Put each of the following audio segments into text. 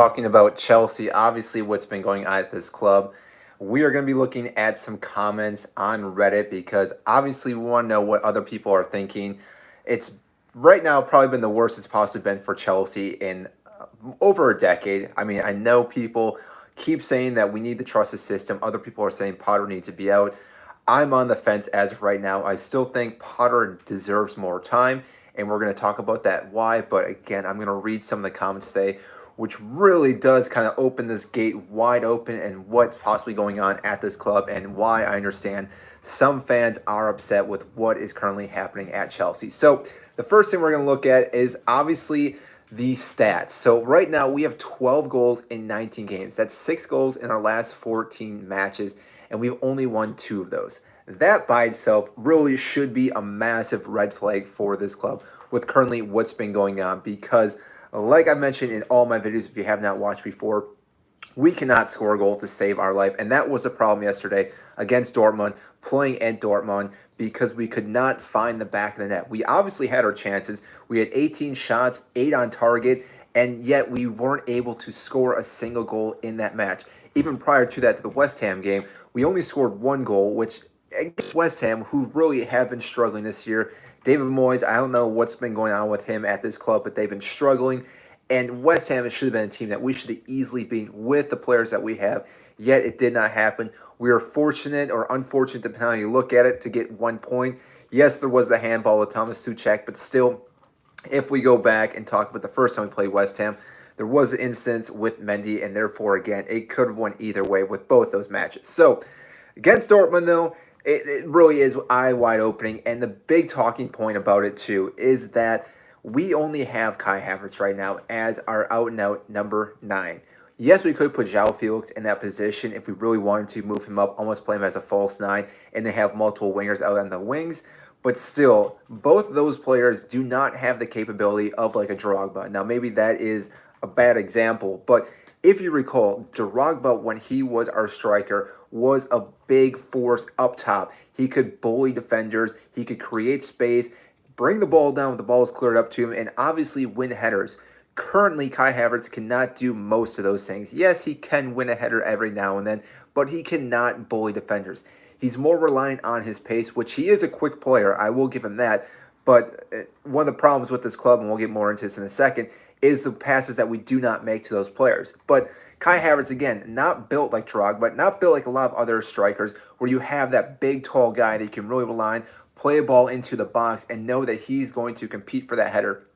talking about Chelsea, obviously what's been going on at this club. We are going to be looking at some comments on Reddit because obviously we want to know what other people are thinking. It's right now probably been the worst it's possibly been for Chelsea in over a decade. I mean, I know people keep saying that we need to trust the system. Other people are saying Potter needs to be out. I'm on the fence as of right now. I still think Potter deserves more time, and we're going to talk about that why. But again, I'm going to read some of the comments today, which really does kind of open this gate wide open and what's possibly going on at this club and why I understand some fans are upset with what is currently happening at Chelsea. So the first thing we're going to look at is obviously the stats. So right now we have 12 goals in 19 games. That's 6 goals in our last 14 matches, and we've only won 2 of those. That by itself really should be a massive red flag for this club with currently what's been going on because like I mentioned in all my videos, if you have not watched before, we cannot score a goal to save our life. And that was the problem yesterday against Dortmund, playing at Dortmund, because we could not find the back of the net. We obviously had our chances. We had 18 shots, 8 on target, and yet we weren't able to score a single goal in that match. Even prior to that, to the West Ham game, we only scored 1 goal, which against West Ham, who really have been struggling this year. David Moyes, I don't know what's been going on with him at this club, but they've been struggling. And West Ham, it should have been a team that we should have easily beaten with the players that we have, yet it did not happen. We are fortunate or unfortunate, depending on how you look at it, to get 1 point. Yes, there was the handball with Thomas Suchek, but still, if we go back and talk about the first time we played West Ham, there was an instance with Mendy, and therefore, again, it could have went either way with both those matches. So, against Dortmund, though, it really is eye wide opening. And the big talking point about it, too, is that we only have Kai Havertz right now as our out and out number 9. Yes, we could put João Felix in that position if we really wanted to move him up, almost play him as a false 9, and they have multiple wingers out on the wings. But still, both of those players do not have the capability of like a Drogba. Now, maybe that is a bad example, but if you recall, Drogba, when he was our striker, was a big force up top. He could bully defenders. He could create space, bring the ball down when the ball is cleared up to him, and obviously win headers. Currently, Kai Havertz cannot do most of those things. Yes, he can win a header every now and then, but he cannot bully defenders. He's more reliant on his pace, which he is a quick player. I will give him that. But one of the problems with this club, and we'll get more into this in a second, is the passes that we do not make to those players. But Kai Havertz, again, not built like Drogba, not built like a lot of other strikers, where you have that big, tall guy that you can really rely on, play a ball into the box, and know that he's going to compete for that header.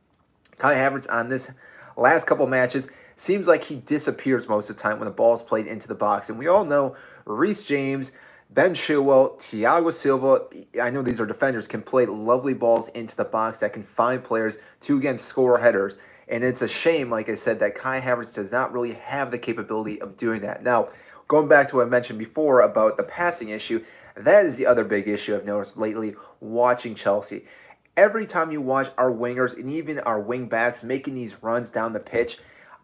Kai Havertz on this last couple matches seems like he disappears most of the time when the ball is played into the box. And we all know Reece James, Ben Chilwell, Thiago Silva, I know these are defenders, can play lovely balls into the box that can find players to, again, score headers. And it's a shame, like I said, that Kai Havertz does not really have the capability of doing that. Now, going back to what I mentioned before about the passing issue, that is the other big issue I've noticed lately watching Chelsea. Every time you watch our wingers and even our wing backs making these runs down the pitch,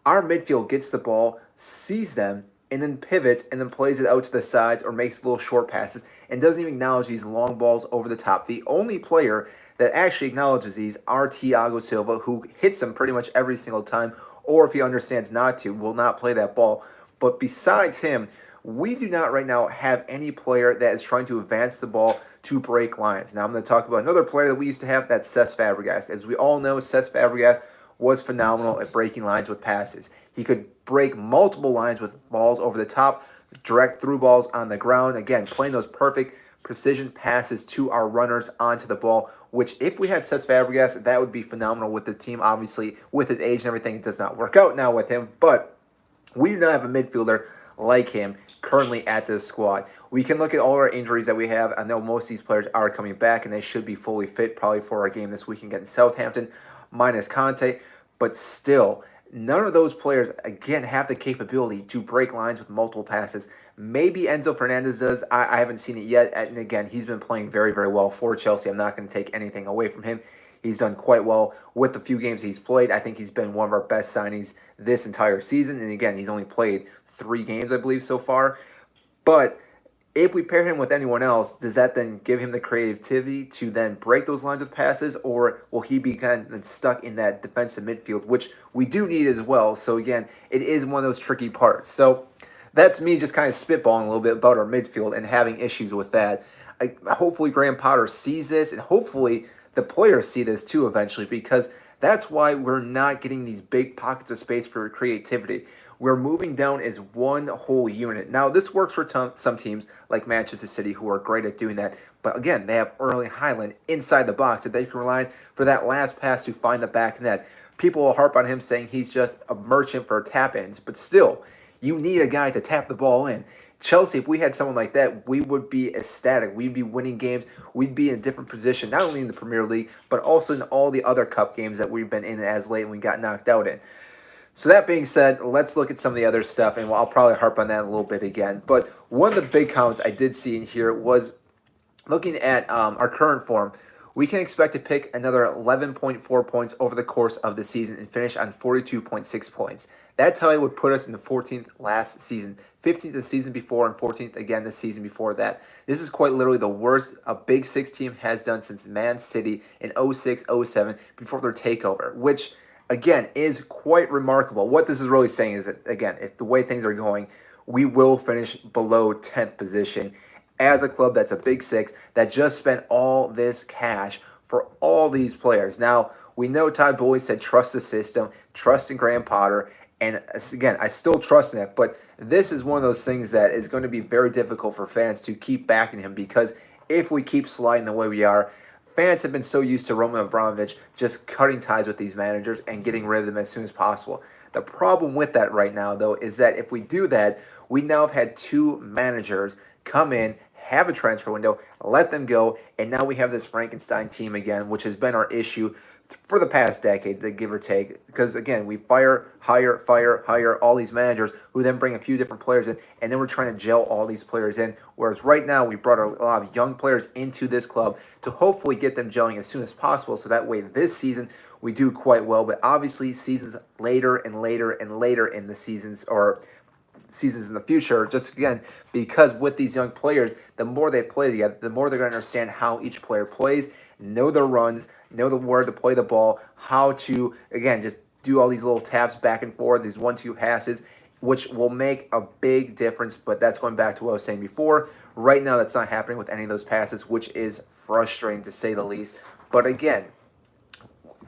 our midfield gets the ball, sees them, and then pivots and then plays it out to the sides or makes little short passes and doesn't even acknowledge these long balls over the top. The only player that actually acknowledges these are Thiago Silva, who hits them pretty much every single time, or if he understands not to, will not play that ball. But besides him, we do not right now have any player that is trying to advance the ball to break lines. Now I'm going to talk about another player that we used to have, that's Cesc Fabregas. As we all know, Cesc Fabregas was phenomenal at breaking lines with passes. He could break multiple lines with balls over the top, direct through balls on the ground. Again, playing those perfect precision passes to our runners onto the ball, which if we had Cesc Fabregas, that would be phenomenal with the team. Obviously, with his age and everything, it does not work out now with him, but we do not have a midfielder like him currently at this squad. We can look at all our injuries that we have. I know most of these players are coming back, and they should be fully fit probably for our game this weekend against Southampton, minus Conte, but still, none of those players, again, have the capability to break lines with multiple passes. Maybe Enzo Fernandez does. I haven't seen it yet. And again, he's been playing very, very well for Chelsea. I'm not going to take anything away from him. He's done quite well with the few games he's played. I think he's been one of our best signings this entire season. And again, he's only played 3 games, I believe, so far. But If we pair him with anyone else, does that then give him the creativity to then break those lines with passes, or will he be kind of stuck in that defensive midfield, which we do need as well? So again, it is one of those tricky parts. So that's me just kind of spitballing a little bit about our midfield and having issues with that. Hopefully Graham Potter sees this, and hopefully the players see this too eventually, because that's why we're not getting these big pockets of space for creativity. We're moving down as one whole unit. Now, this works for some teams like Manchester City who are great at doing that. But again, they have Erling Haaland inside the box that they can rely on for that last pass to find the back net. People will harp on him saying he's just a merchant for tap-ins, but still, you need a guy to tap the ball in. Chelsea, if we had someone like that, we would be ecstatic. We'd be winning games. We'd be in a different position, not only in the Premier League, but also in all the other cup games that we've been in as late and we got knocked out in. So that being said, let's look at some of the other stuff, and I'll probably harp on that a little bit again. But one of the big comments I did see in here was looking at our current form. We can expect to pick another 11.4 points over the course of the season and finish on 42.6 points. That tally would put us in the 14th last season, 15th the season before, and 14th again the season before that. This is quite literally the worst a Big Six team has done since Man City in 06-07 before their takeover, which again is quite remarkable. What this is really saying is that, again, if the way things are going, we will finish below 10th position as a club that's a Big Six that just spent all this cash for all these players. Now, we know Todd Boehly said trust the system, trust in Graham Potter, and again, I still trust in it, but this is one of those things that is going to be very difficult for fans to keep backing him, because if we keep sliding the way we are, fans have been so used to Roman Abramovich just cutting ties with these managers and getting rid of them as soon as possible. The problem with that right now, though, is that if we do that, we now have had two managers come in, have a transfer window, let them go, and now we have this Frankenstein team again, which has been our issue for the past decade, the give or take. Because again, we hire all these managers who then bring a few different players in, and then we're trying to gel all these players in. Whereas right now, we brought a lot of young players into this club to hopefully get them gelling as soon as possible, so that way this season we do quite well. But obviously, seasons later and later and later in the seasons, or seasons in the future, just again, because with these young players, the more they play together, the more they're going to understand how each player plays, know their runs, know the where to play the ball, how to, again, just do all these little taps back and forth, these 1-2 passes, which will make a big difference. But that's going back to what I was saying before. Right now, that's not happening with any of those passes, which is frustrating to say the least. But again,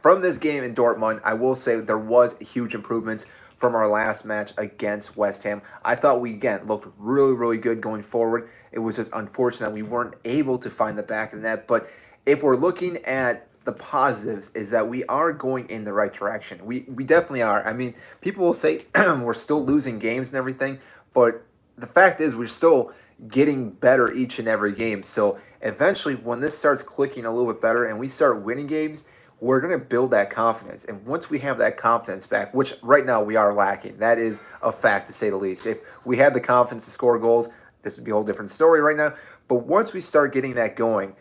from this game in Dortmund, I will say there was huge improvements from our last match against West Ham. I thought we, again, looked really, really good going forward. It was just unfortunate we weren't able to find the back of the net. But if we're looking at the positives, is that we are going in the right direction. We definitely are. I mean, people will say we're still losing games and everything, but the fact is we're still getting better each and every game. So eventually, when this starts clicking a little bit better and we start winning games, we're going to build that confidence. And once we have that confidence back, which right now we are lacking, that is a fact to say the least. If we had the confidence to score goals, this would be a whole different story right now. But once we start getting that going,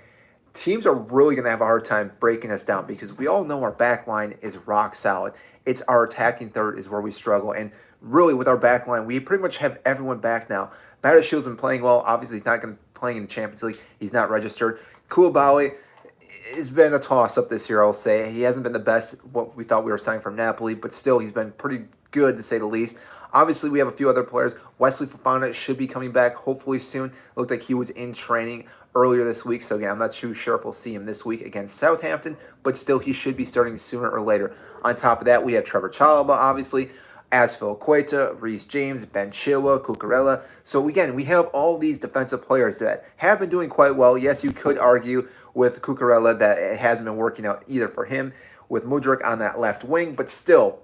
teams are really going to have a hard time breaking us down, because we all know our back line is rock solid. It's our attacking third is where we struggle. And really, with our back line, we pretty much have everyone back now. Badiashiel's been playing well. Obviously, he's not going to be playing in the Champions League. He's not registered. Koulibaly, it's been a toss-up this year, I'll say. He hasn't been the best, what we thought we were signing from Napoli, but still, he's been pretty good, to say the least. Obviously, we have a few other players. Wesley Fofana should be coming back hopefully soon. It looked like he was in training earlier this week, so again, I'm not too sure if we'll see him this week against Southampton, but still, he should be starting sooner or later. On top of that, we have Trevor Chalobah, obviously, Azpilicueta, Reece James, Ben Chilwell, Cucurella. So again, we have all these defensive players that have been doing quite well. Yes, you could argue with Cucurella that it hasn't been working out either for him, with Mudryk on that left wing, but still,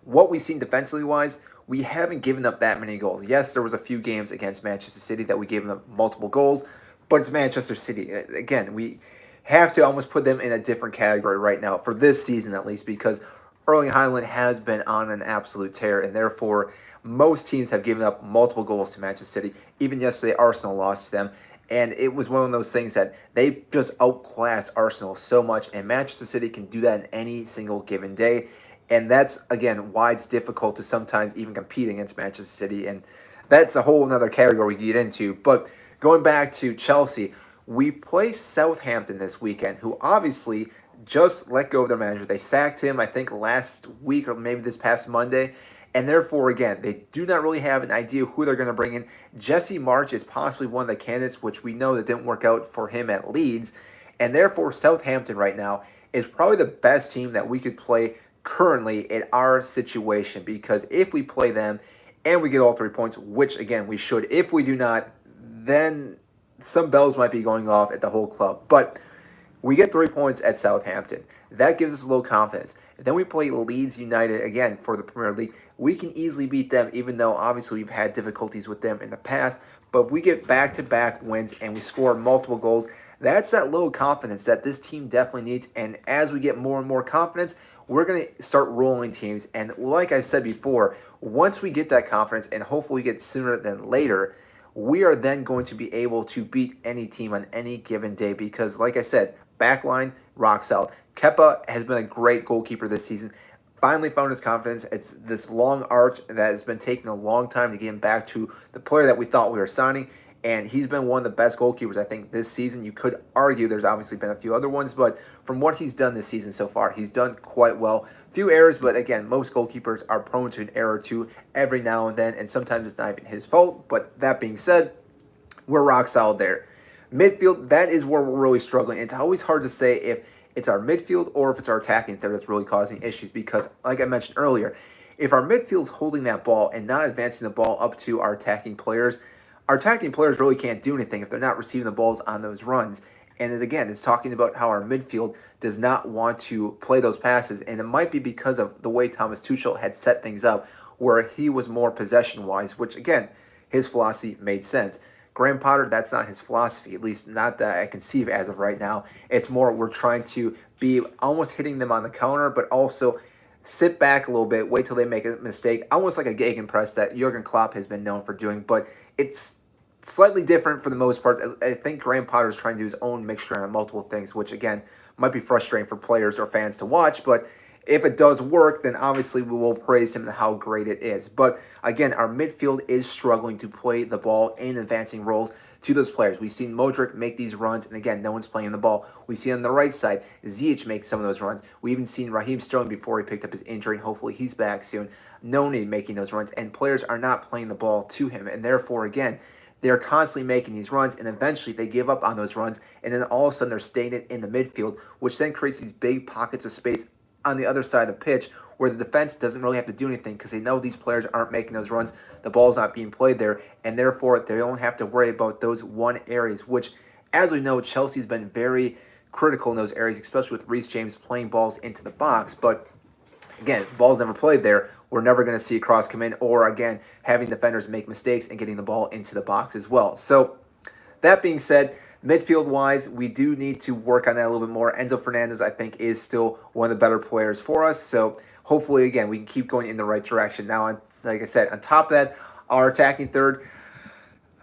what we've seen defensively-wise, we haven't given up that many goals. Yes, there was a few games against Manchester City that we gave them multiple goals, but it's Manchester City. Again, we have to almost put them in a different category right now, for this season at least, because Erling Haaland has been on an absolute tear, and therefore most teams have given up multiple goals to Manchester City. Even yesterday, Arsenal lost to them, and it was one of those things that they just outclassed Arsenal so much, and Manchester City can do that in any single given day. And that's, again, why it's difficult to sometimes even compete against Manchester City. And that's a whole another category we get into. But going back to Chelsea, we play Southampton this weekend, who obviously just let go of their manager. They sacked him, I think, last week or maybe this past Monday. And therefore, again, they do not really have an idea who they're going to bring in. Jesse March is possibly one of the candidates, which we know that didn't work out for him at Leeds. And therefore, Southampton right now is probably the best team that we could play currently in our situation. Because if we play them and we get all 3 points, which again we should, if we do not, then some bells might be going off at the whole club. But we get 3 points at Southampton. That gives us a little confidence. And then we play Leeds United again for the Premier League. We can easily beat them, even though obviously we've had difficulties with them in the past. But if we get back-to-back wins and we score multiple goals, that's that little confidence that this team definitely needs. And as we get more and more confidence, we're going to start rolling teams. And like I said before, once we get that confidence, and hopefully we get sooner than later, we are then going to be able to beat any team on any given day because, like I said, backline, rock solid. Kepa has been a great goalkeeper this season. Finally found his confidence. It's this long arch that has been taking a long time to get him back to the player that we thought we were signing. And he's been one of the best goalkeepers, I think, this season. You could argue there's obviously been a few other ones, but from what he's done this season so far, he's done quite well. Few errors, but again, most goalkeepers are prone to an error or two every now and then, and sometimes it's not even his fault. But that being said, we're rock solid there. Midfield, that is where we're really struggling. It's always hard to say if it's our midfield or if it's our attacking third that's really causing issues because, like I mentioned earlier, if our midfield's holding that ball and not advancing the ball up to our attacking players really can't do anything if they're not receiving the balls on those runs. And again, it's talking about how our midfield does not want to play those passes, and it might be because of the way Thomas Tuchel had set things up, where he was more possession-wise, which again, his philosophy made sense. Graham Potter, that's not his philosophy, at least not that I can see as of right now. It's more we're trying to be almost hitting them on the counter, but also sit back a little bit, wait till they make a mistake, almost like a gegenpress that Jurgen Klopp has been known for doing, but it's slightly different for the most part. I think Graham Potter is trying to do his own mixture on multiple things, which again might be frustrating for players or fans to watch, but if it does work, then obviously we will praise him and how great it is. But again, our midfield is struggling to play the ball in advancing roles to those players. We've seen Modric make these runs, and again, no one's playing the ball. We see on the right side, Ziyech make some of those runs. We even seen Raheem Sterling before he picked up his injury, and hopefully he's back soon. Noni making those runs, and players are not playing the ball to him, and therefore, again, they're constantly making these runs, and eventually they give up on those runs, and then all of a sudden they're staying in the midfield, which then creates these big pockets of space on the other side of the pitch where the defense doesn't really have to do anything because they know these players aren't making those runs, the ball's not being played there, and therefore they don't have to worry about those one areas, which, as we know, Chelsea's been very critical in those areas, especially with Reece James playing balls into the box. But again, balls never played there, we're never going to see a cross come in, or again, having defenders make mistakes and getting the ball into the box as well. So that being said, midfield-wise, we do need to work on that a little bit more. Enzo Fernandez, I think, is still one of the better players for us. So hopefully, again, we can keep going in the right direction. Now, like I said, on top of that, our attacking third,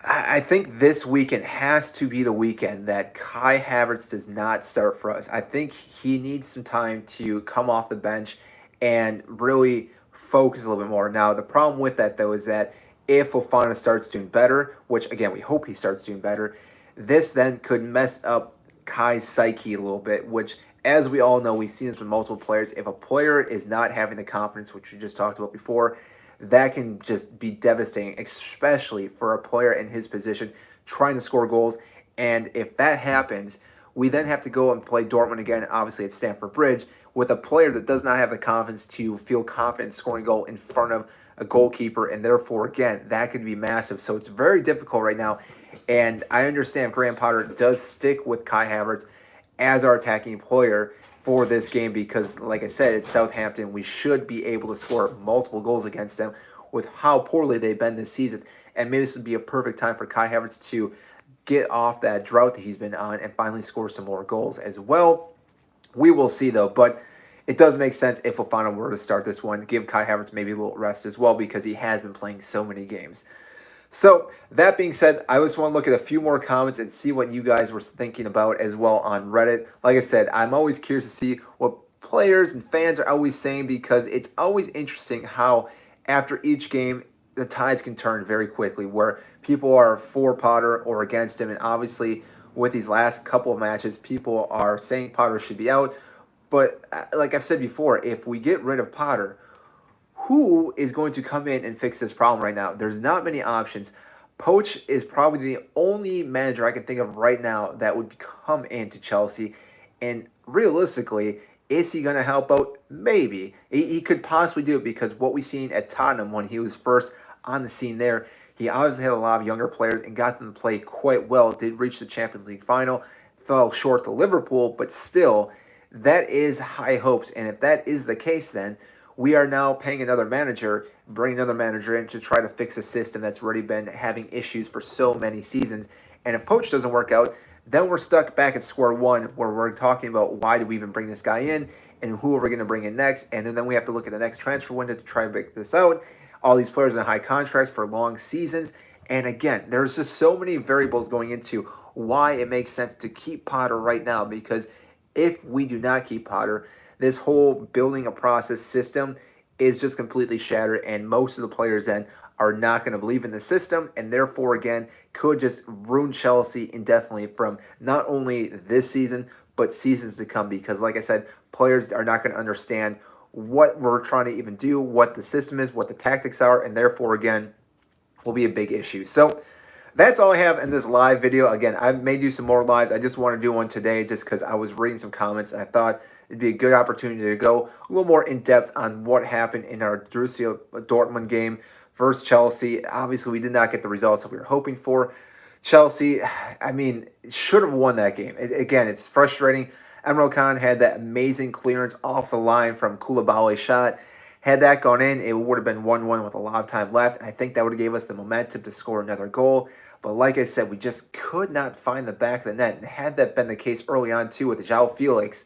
I think this weekend has to be the weekend that Kai Havertz does not start for us. I think he needs some time to come off the bench and really focus a little bit more. Now, the problem with that, though, is that if Fofana starts doing better, which, again, we hope he starts doing better, this then could mess up Kai's psyche a little bit, which, as we all know, we've seen this with multiple players. If a player is not having the confidence, which we just talked about before, that can just be devastating, especially for a player in his position trying to score goals. And if that happens, we then have to go and play Dortmund again, obviously at Stamford Bridge, with a player that does not have the confidence to feel confident scoring a goal in front of a goalkeeper, and therefore, again, that could be massive. So it's very difficult right now, and I understand Graham Potter does stick with Kai Havertz as our attacking player for this game because, like I said, it's Southampton. We should be able to score multiple goals against them with how poorly they've been this season, and maybe this would be a perfect time for Kai Havertz to get off that drought that he's been on and finally score some more goals as well. We will see, though, but it does make sense if Fofana were to start this one, give Kai Havertz maybe a little rest as well because he has been playing so many games. So, that being said, I just want to look at a few more comments and see what you guys were thinking about as well on Reddit. Like I said, I'm always curious to see what players and fans are always saying because it's always interesting how after each game, the tides can turn very quickly where people are for Potter or against him. And obviously, with these last couple of matches, people are saying Potter should be out. But like I've said before, if we get rid of Potter, who is going to come in and fix this problem right now? There's not many options. Poach is probably the only manager I can think of right now that would come into Chelsea. And realistically, is he going to help out? Maybe. He could possibly do it because what we've seen at Tottenham when he was first on the scene there, he obviously had a lot of younger players and got them to play quite well. Did reach the Champions League final, fell short to Liverpool, but still, that is high hopes. And if that is the case, then we are now paying another manager, bringing another manager in to try to fix a system that's already been having issues for so many seasons. And if Poach doesn't work out, then we're stuck back at square one where we're talking about why did we even bring this guy in and who are we going to bring in next. And then we have to look at the next transfer window to try and break this out. All these players in high contracts for long seasons. And again, there's just so many variables going into why it makes sense to keep Potter right now, because if we do not keep Potter, this whole building a process system is just completely shattered, and most of the players then are not going to believe in the system, and therefore, again, could just ruin Chelsea indefinitely from not only this season, but seasons to come, because like I said, players are not going to understand what we're trying to even do, what the system is, what the tactics are, and therefore, again, will be a big issue. So that's all I have in this live video. Again, I may do some more lives. I just want to do one today just because I was reading some comments and I thought it'd be a good opportunity to go a little more in depth on what happened in our Borussia Dortmund game versus Chelsea. Obviously, we did not get the results that we were hoping for. Chelsea, I mean, should have won that game. Again, it's frustrating. Emre Can had that amazing clearance off the line from Koulibaly's shot. Had that gone in, it would have been 1-1 with a lot of time left. And I think that would have gave us the momentum to score another goal. But like I said, we just could not find the back of the net. And had that been the case early on, too, with João Felix,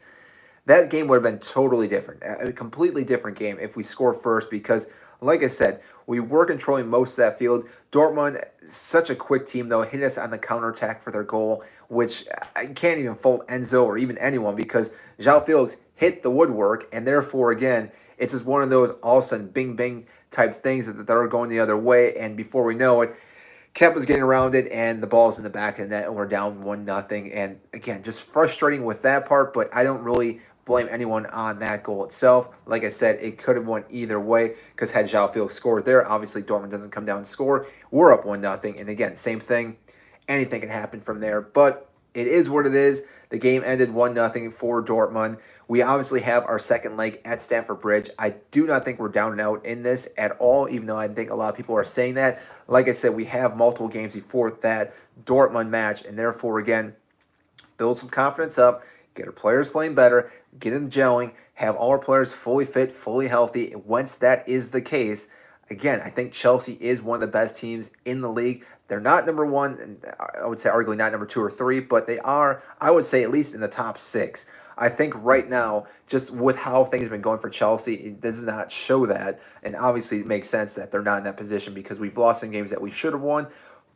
that game would have been totally different. A completely different game if we score first because, like I said, we were controlling most of that field. Dortmund, such a quick team, though, hit us on the counterattack for their goal, which I can't even fault Enzo or even anyone because João Felix hit the woodwork, and therefore, again, it's just one of those all of a sudden bing-bing type things that are going the other way, and before we know it, Kepa's getting around it, and the ball's in the back of the net, and we're down 1-0. And again, just frustrating with that part, but I don't really blame anyone on that goal itself. Like I said, it could have went either way because had João Felix scored there, obviously Dortmund doesn't come down and score. We're up 1-0, and again, same thing. Anything can happen from there, but it is what it is. The game ended 1-0 for Dortmund. We obviously have our second leg at Stamford Bridge. I do not think we're down and out in this at all, even though I think a lot of people are saying that. Like I said, we have multiple games before that Dortmund match, and therefore, again, build some confidence up, get our players playing better, get them gelling, have all our players fully fit, fully healthy. Once that is the case, again, I think Chelsea is one of the best teams in the league. They're not number one, and I would say arguably not number 2 or 3, but they are, I would say, at least in the top 6. I think right now, just with how things have been going for Chelsea, it does not show that. And obviously, it makes sense that they're not in that position because we've lost some games that we should have won.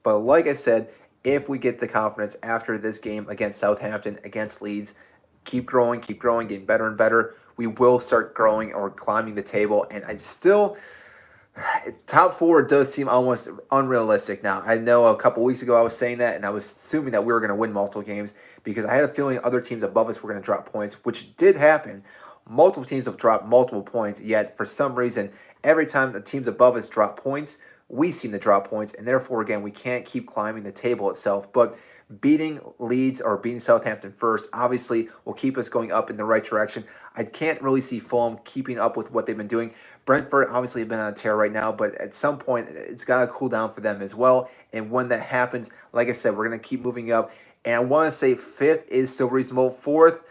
But like I said, if we get the confidence after this game against Southampton, against Leeds, keep growing, getting better and better, we will start growing or climbing the table. And I still... Top 4 does seem almost unrealistic now. I know a couple weeks ago I was saying that, and I was assuming that we were going to win multiple games because I had a feeling other teams above us were going to drop points, which did happen. Multiple teams have dropped multiple points, yet for some reason, every time the teams above us drop points, we seem to drop points, and therefore, again, we can't keep climbing the table itself. But beating Leeds or beating Southampton first obviously will keep us going up in the right direction. I can't really see Fulham keeping up with what they've been doing. Brentford obviously have been on a tear right now, but at some point it's got to cool down for them as well. And when that happens, like I said, we're going to keep moving up. And I want to say 5th is still reasonable. 4th,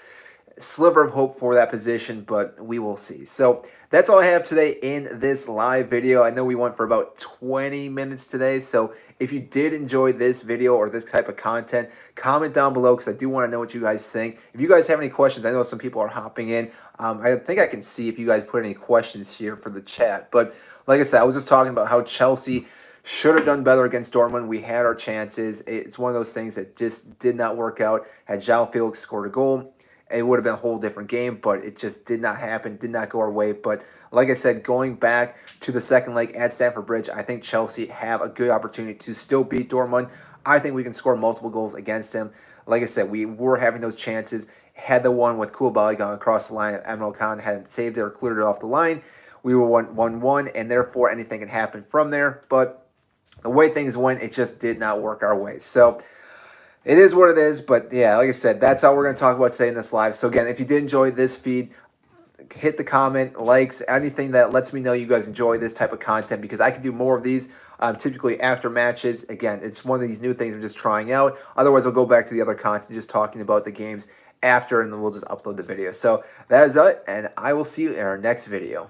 sliver of hope for that position, but we will see. So that's all I have today in this live video. I know we went for about 20 minutes today, so if you did enjoy this video or this type of content, comment down below because I do want to know what you guys think. If you guys have any questions, I know some people are hopping in. I think I can see if you guys put any questions here for the chat. But like I said, I was just talking about how Chelsea should have done better against Dortmund. We had our chances. It's one of those things that just did not work out. Had João Felix scored a goal, it would have been a whole different game, but it just did not happen, did not go our way. But Like I said, going back to the second leg at Stamford Bridge, I think Chelsea have a good opportunity to still beat Dortmund. I think we can score multiple goals against them. Like I said, we were having those chances. Had the one with Koulibaly going across the line, if Emre Can had saved it or cleared it off the line, we were 1-1, and therefore anything can happen from there. But the way things went, it just did not work our way. So it is what it is. But yeah, like I said, that's all we're going to talk about today in this live. So again, if you did enjoy this feed, hit the comment, likes, anything that lets me know you guys enjoy this type of content, because I can do more of these typically after matches. Again, it's one of these new things I'm just trying out. Otherwise, I'll go back to the other content, just talking about the games after, and then we'll just upload the video. So that is it, and I will see you in our next video.